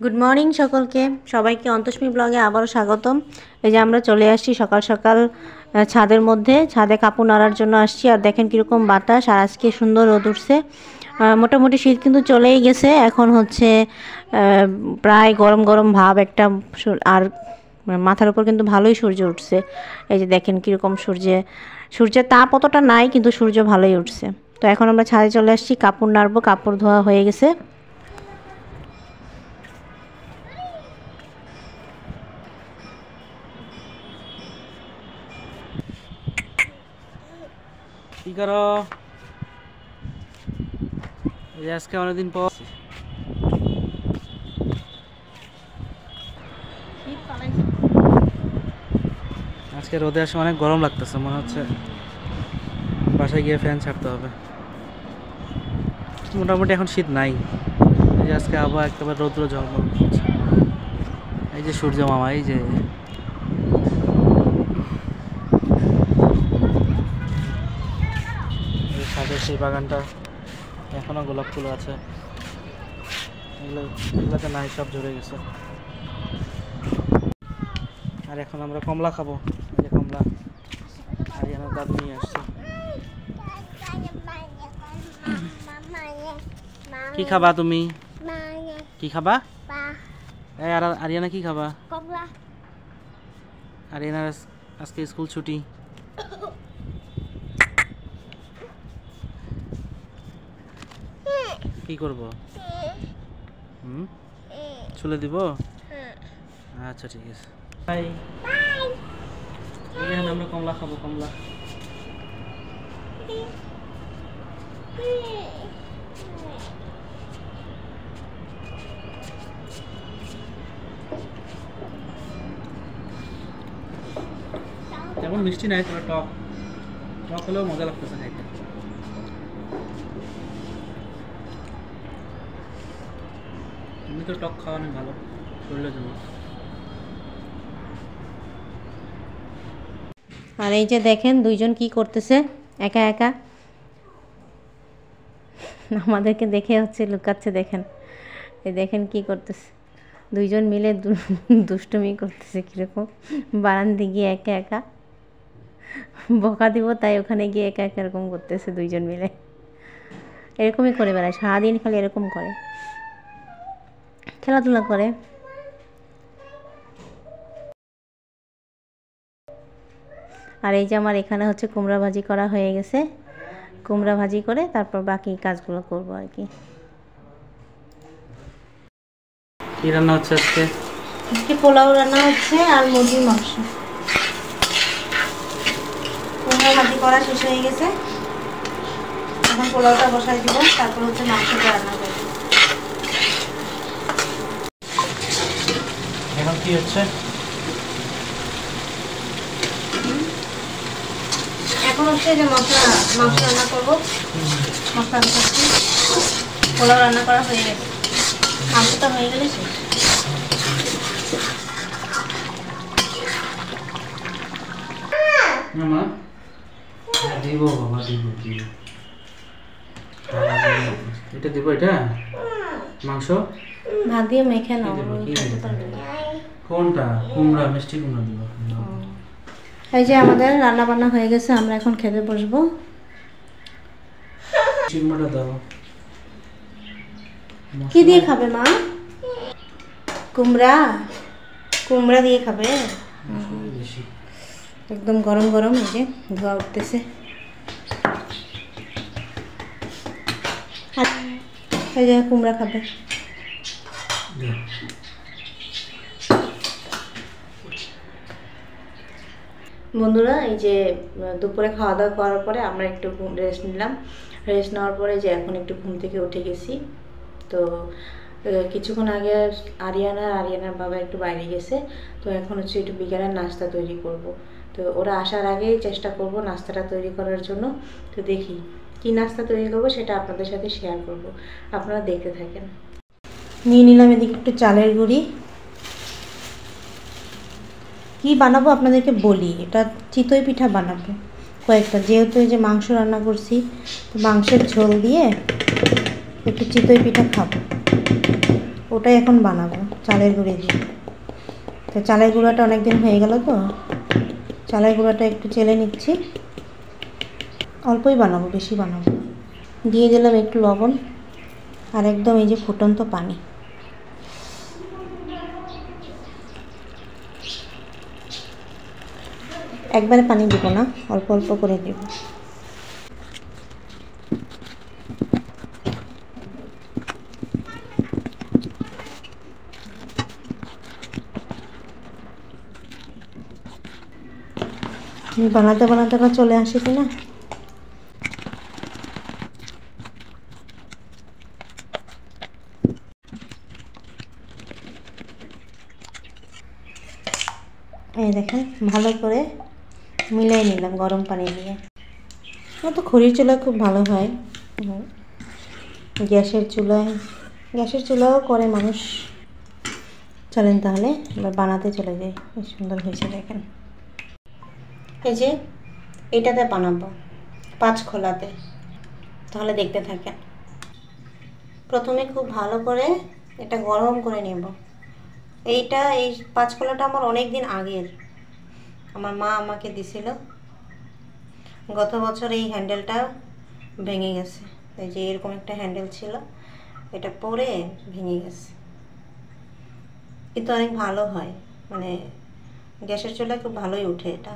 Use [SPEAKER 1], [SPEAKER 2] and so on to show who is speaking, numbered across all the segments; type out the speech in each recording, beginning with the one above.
[SPEAKER 1] Good morning সকলকে, সবাইকে অন্তস্মি ব্লগে আবারও স্বাগতম। এই যে আমরা চলে আসছি সকাল সকাল ছাদের মধ্যে, ছাদে কাপড় নাড়ার জন্য আসছি। আর দেখেন কীরকম বাতাস, আর আজকে সুন্দর রোদ উঠছে। মোটামুটি শীত কিন্তু চলেই গেছে, এখন হচ্ছে প্রায় গরম গরম ভাব একটা। আর মাথার উপর কিন্তু ভালোই সূর্য উঠছে। এই যে দেখেন কীরকম সূর্যের তাপ অতটা নাই, কিন্তু সূর্য ভালোই উঠছে। তো এখন আমরা ছাদে চলে আসছি, কাপড় নাড়বো। কাপড় ধোয়া হয়ে গেছে।
[SPEAKER 2] কি করো? আজকে অনেকদিন পর আজকে রোদে আসে অনেক গরম লাগতেছে, মনে হচ্ছে বাসায় গিয়ে ফ্যান ছাড়তে হবে। মোটামুটি এখন শীত নাই। এই যে আজকে আবহাওয়া একেবারে রৌদ্র ঝলমল করছে। এই যে সূর্য মামা, এই যে ছাদের সেই বাগানটা এখনো গোলাপ ফুল আছে, এগুলোতে নাই, সব ঝরে গেছে। আর এখন আমরা কমলা খাবো। এই যে কমলা আরিয়ানার দাদু নিয়ে আসছে। কি খাবা তুমি? কি খাবা? এই আরিয়ানা কি খাবা? আরিয়ানার আজকে স্কুল ছুটি। কি করব? চলে দিব? আচ্ছা ঠিক আছে, বাই। এখানে আমরা কমলা খাবো, কমলা। তেমন মিষ্টি নাই, তবে টক টক হলেও মজা লাগতেছে খাইতে। তুমি তো টক খাওয়া অনেক ভালো শরীরের জন্য।
[SPEAKER 1] আর এই যে দেখেন দুইজন কি করতেছে একা একা, আমাদেরকে দেখে হচ্ছে লুকাচ্ছে। দেখেন, এই দেখেন কি করতেছে, দুইজন মিলে দুষ্টুমি করতেছে। কীরকম বারান্দে গিয়ে একা একা বকা দিব, তাই ওখানে গিয়ে একা একা এরকম করতেছে দুইজন মিলে। এরকমই করে বেড়ায় সারাদিন, খালি এরকম করে, খেলাধুলা করে। আর এই যে আমার এখানে হচ্ছে কুমড়া ভাজি করা হয়ে গেছে। কুমড়া ভাজি করে তারপর বাকি কাজগুলো করব আর কি।
[SPEAKER 2] কি রান্না হচ্ছে আজকে?
[SPEAKER 1] আজকে পোলাও রান্না হচ্ছে আর মুরগির মাংস। কুমড়া ভাজি করা শেষ হয়ে গেছে, এখন পোলাওটা বসাই দিব, তারপর হচ্ছে মাংসটা রান্না করব।
[SPEAKER 2] এখন কি হচ্ছে?
[SPEAKER 1] এখন হচ্ছে যে মাংস রান্না করব। মশলা করছি, পোলাও রান্না করা হয়ে গেছে, মাংসটা হয়ে গেলে শেষ।
[SPEAKER 2] মামা দিব, বাবা দিব, এটা দিব, এটা মাংস
[SPEAKER 1] ভাত দিয়ে মেখে নাও।
[SPEAKER 2] কোনটা? কুমড়া, মিষ্টি কুমড়া দিব।
[SPEAKER 1] এই যে আমাদের রান্না বান্না হয়ে গেছে, আমরা এখন খেতে বসবো।
[SPEAKER 2] চিমড়াটা দাও।
[SPEAKER 1] কি দিয়ে খাবে মা? কুমড়া? কুমড়া দিয়ে খাবে? একদম গরম গরম, এই যে ধোয়া উঠতেছে। এই যে কুমড়া খাবে। বন্ধুরা, এই যে দুপুরে খাওয়া দাওয়া করার পরে আমরা একটু রেস্ট নিলাম। রেস্ট নেওয়ার পরে যে এখন একটু ঘুম থেকে উঠে গেছি। তো কিছুক্ষণ আগে আরিয়ানার বাবা একটু বাইরে গেছে, তো এখন হচ্ছে একটু বিকেলের নাস্তা তৈরি করব। তো ওরা আসার আগেই চেষ্টা করব নাস্তাটা তৈরি করার জন্য। তো দেখি কি নাস্তা তৈরি করবো, সেটা আপনাদের সাথে শেয়ার করব, আপনারা দেখতে থাকেন। নিয়ে নিলাম এদিকে একটু চালের গুঁড়ি। কি বানাবো আপনাদেরকে বলি, এটা চিতই পিঠা বানাবো কয়েকটা, যেহেতু এই যে মাংস রান্না করছি, তো মাংসের ঝোল দিয়ে একটু চিতই পিঠা খাবো। ওটাই এখন বানাবো চালের গুঁড়ি দিয়ে। তো চালের গুঁড়াটা অনেক দিন হয়ে গেল, তো চালের গুঁড়াটা একটু চেলে নিচ্ছি। অল্পই বানাবো, বেশি বানাবো। দিয়ে দিলাম একটু লবণ আর একদম এই যে ফুটন্ত পানি। একবারে পানি দেবো না, অল্প অল্প করে দেব। বানাতে বানাতে না চলে আসে কিনা। এই দেখেন ভালো করে মিলাই নিলাম গরম পানি দিয়ে। তো খড়ির চুলায় খুব ভালো হয়, গ্যাসের চুলাও করে মানুষ। চলেন তাহলে এবার বানাতে চলে যাই। বেশ সুন্দর হয়েছে দেখেন। এই যে এইটাতে বানাবো 5 খোলাতে, তাহলে দেখতে থাকেন। প্রথমে খুব ভালো করে এটা গরম করে নেব। এই 5 খোলাটা আমার অনেক দিন আগের, আমার মা আমাকে দিছিল। গত বছর এই হ্যান্ডেলটা ভেঙে গেছে। এই যে এরকম একটা হ্যান্ডেল ছিল, এটা পরে ভেঙে গেছে। কিন্তু অনেক ভালো হয়, মানে গ্যাসের চুলায় খুব ভালোই উঠে। এটা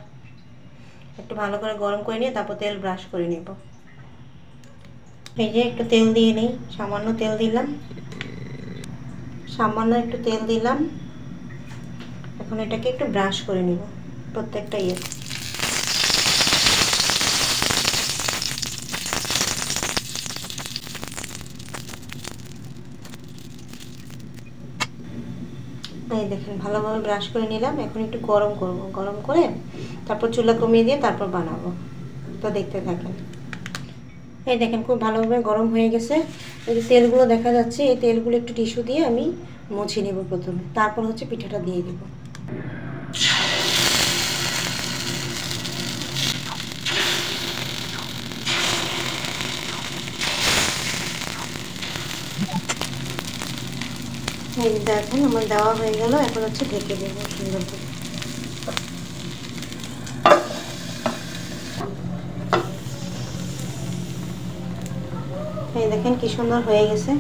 [SPEAKER 1] একটু ভালো করে গরম করে নিয়ে তারপর তেল ব্রাশ করে নেব। এই যে একটু তেল দিয়ে নিই, সামান্য তেল দিলাম, এখন এটাকে একটু ব্রাশ করে নিব প্রত্যেকটা ইয়ে। এই দেখেন ভালোভাবে ব্রাশ করে নিলাম। এখন একটু গরম করব, গরম করে তারপর চুলা কমিয়ে দিয়ে তারপর বানাবো। তো দেখতে থাকেন। এই দেখেন খুব ভালোভাবে গরম হয়ে গেছে। এই যে তেলগুলো দেখা যাচ্ছে, এই তেলগুলো একটু টিস্যু দিয়ে আমি মুছে নেব প্রথমে, তারপর হচ্ছে পিঠাটা দিয়ে দেব। এই যে দেখেন আমার দেওয়া হয়ে গেল। এখন হচ্ছে ঢেকে দেবো সুন্দর করে। এই দেখেন কি সুন্দর হয়ে গেছে,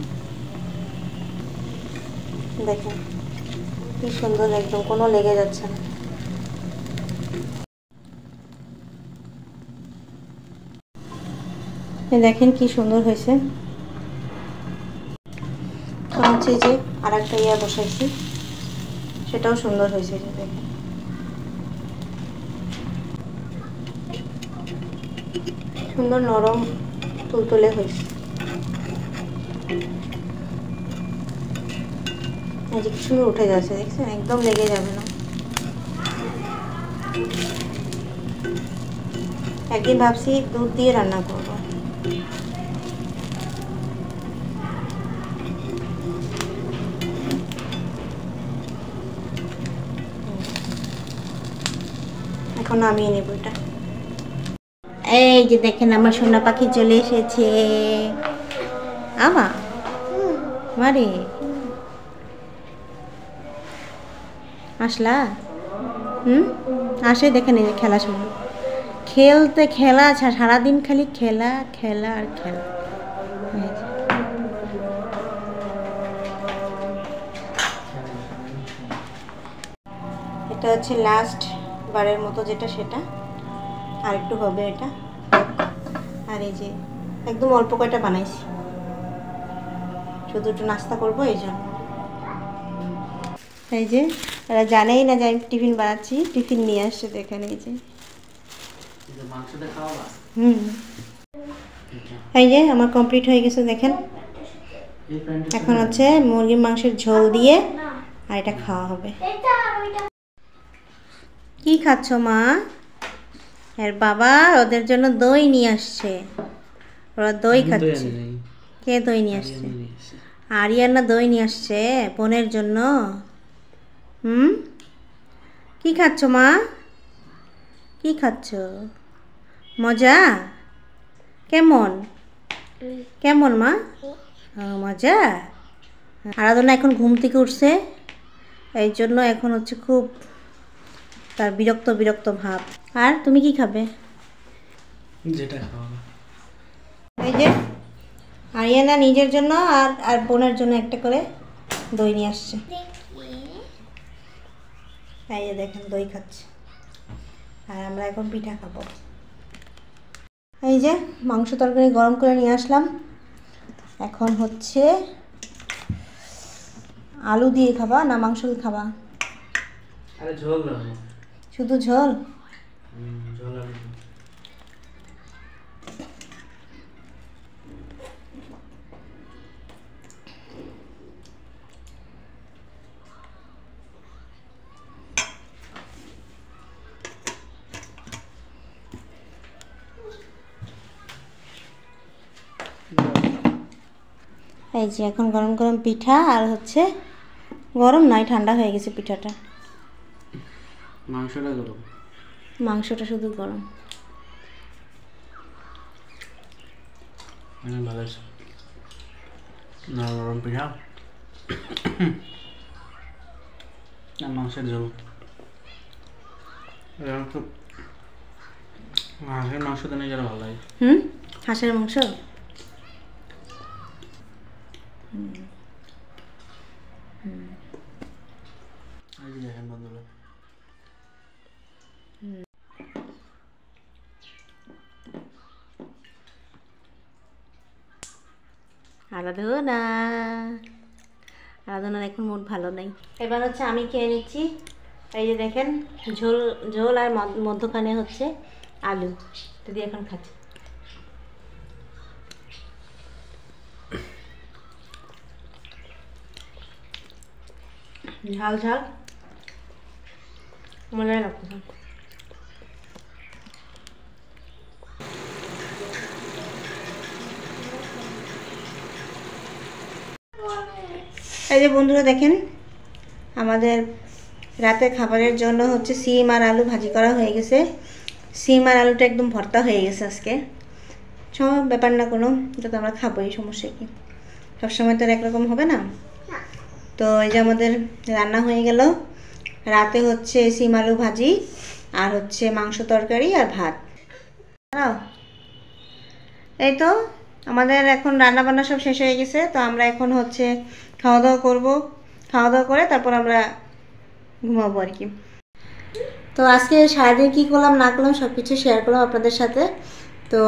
[SPEAKER 1] দেখেন কি সুন্দর, একদম কোনো লেগে যাচ্ছে না। দেখেন কি সুন্দর হয়েছে। হচ্ছে যে আর একটা ইয়া বসাইছি, সেটাও সুন্দর হয়েছে। দেখেন সুন্দর নরম তুলতুলে হয়েছে। এই যে কিছু উঠে যাচ্ছে, দেখছেন, একদম লেগে যাবে না। একদিন ভাবছি দুধ দিয়ে রান্না করব। এখন নামিয়ে নেব এটা। এই যে দেখেন আমার সোনা পাখি চলে এসেছে। মারে আসলা? আসে দেখেন, এই যে খেলা শুরু, খেলা সারাদিন খালি খেলা খেলা আর খেলা। এটা হচ্ছে লাস্ট বারের মতো যেটা, সেটা আর একটু হবে এটা। আর এই যে একদম অল্প কয়টা বানাইছি, শুধু একটু নাস্তা করবো এই জন্য। এই যে এরা জানেই না যে আমি টিফিন বানাচ্ছি, টিফিন নিয়ে আসছে দেখেন। এই যে এই যে আমার কমপ্লিট হয়ে গেছে দেখেন। এখন হচ্ছে মুরগির মাংসের ঝোল দিয়ে আর এটা খাওয়া হবে। কি খাচ্ছ মা? এর বাবা ওদের জন্য দই নিয়ে আসছে, ওরা দই খাচ্ছে। কে দই নিয়ে আসছে? আরিয়ানা দই নিয়ে আসছে বোনের জন্য। কি খাচ্ছ মা? কি খাচ্ছ? মজা? কেমন কেমন মা? মজা। আরাধনা এখন ঘুম থেকে উঠছে, এই জন্য এখন হচ্ছে খুব তার বিরক্ত বিরক্ত ভাব। আর তুমি কি খাবে?
[SPEAKER 2] যেটা খাওয়া।
[SPEAKER 1] এই যে আরিয়ানা নিজের জন্য আর আর বোনের জন্য একটা করে দই নিয়ে আসছে। এই যে দেখেন দই খাচ্ছে, আর আমরা এখন পিঠা খাবো। এই যে মাংস তরকারি গরম করে নিয়ে আসলাম, এখন হচ্ছে আলু দিয়ে খাবা না মাংস দিয়ে খাবা?
[SPEAKER 2] আরে ঝোল রাখো।
[SPEAKER 1] শুধু ঝোল?
[SPEAKER 2] ঝোল আলু।
[SPEAKER 1] এই যে এখন গরম গরম পিঠা, আর হচ্ছে গরম নয় ঠান্ডা হয়ে গেছে পিঠাটা।
[SPEAKER 2] মাংসটা গরম,
[SPEAKER 1] মাংসটা শুধু গরম।
[SPEAKER 2] ভালো আছে না? গরম পিঠা না মাংসের ঝোল। হাঁসের মাংস তো নিজের ভালো লাগে।
[SPEAKER 1] হাঁসের মাংস।
[SPEAKER 2] দেখেন বন্ধুরা,
[SPEAKER 1] আরাধনা, আরাধনার এখন মুড ভালো নেই। এবার হচ্ছে আমি খেয়ে নিচ্ছি। এই যে দেখেন ঝোল ঝোল আর মধ্যখানে হচ্ছে আলু, তো দিয়ে এখন খাচ্ছি। ঝাল ঝাল মনে লাগতেছে। এই যে বন্ধুরা দেখেন, আমাদের রাতে খাবারের জন্য হচ্ছে সিম আর আলু ভাজি করা হয়ে গেছে। সিম আর আলুটা একদম ভর্তা হয়ে গেছে আজকে। সব ব্যাপার না কোনো, এটা তো আমরা খাবোই, সমস্যা কি? সবসময় তো আর একরকম হবে না। তো এই যে আমাদের রান্না হয়ে গেল। রাতে হচ্ছে সিম আলু ভাজি, আর হচ্ছে মাংস তরকারি আর ভাত। এই তো আমাদের এখন রান্না বান্না সব শেষ হয়ে গেছে। তো আমরা এখন হচ্ছে খাওয়া দাওয়া করবো, খাওয়া দাওয়া করে তারপর আমরা ঘুমাবো আর কি। তো আজকে সারাদিন কী করলাম না করলাম সব কিছু শেয়ার করলাম আপনাদের সাথে। তো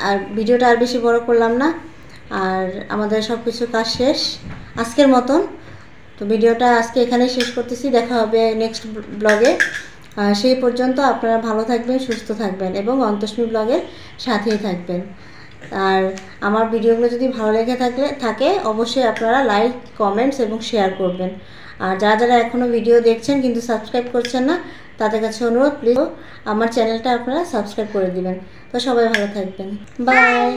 [SPEAKER 1] আর ভিডিওটা আর বেশি বড় করলাম না, আর আমাদের সব কিছু কাজ শেষ আজকের মতন। তো ভিডিওটা আজকে এখানেই শেষ করতেছি, দেখা হবে নেক্সট ব্লগে। সেই পর্যন্ত আপনারা ভালো থাকবেন, সুস্থ থাকবেন এবং অন্তস্মি ব্লগের সাথেই থাকবেন। আর আমার ভিডিওগুলো যদি ভালো লেগে থাকে অবশ্যই আপনারা লাইক, কমেন্টস এবং শেয়ার করবেন। আর যারা যারা এখনও ভিডিও দেখছেন কিন্তু সাবস্ক্রাইব করছেন না, তাদের কাছে অনুরোধ, প্লিজ আমার চ্যানেলটা আপনারা সাবস্ক্রাইব করে দিবেন। তো সবাই ভালো থাকবেন, বাই।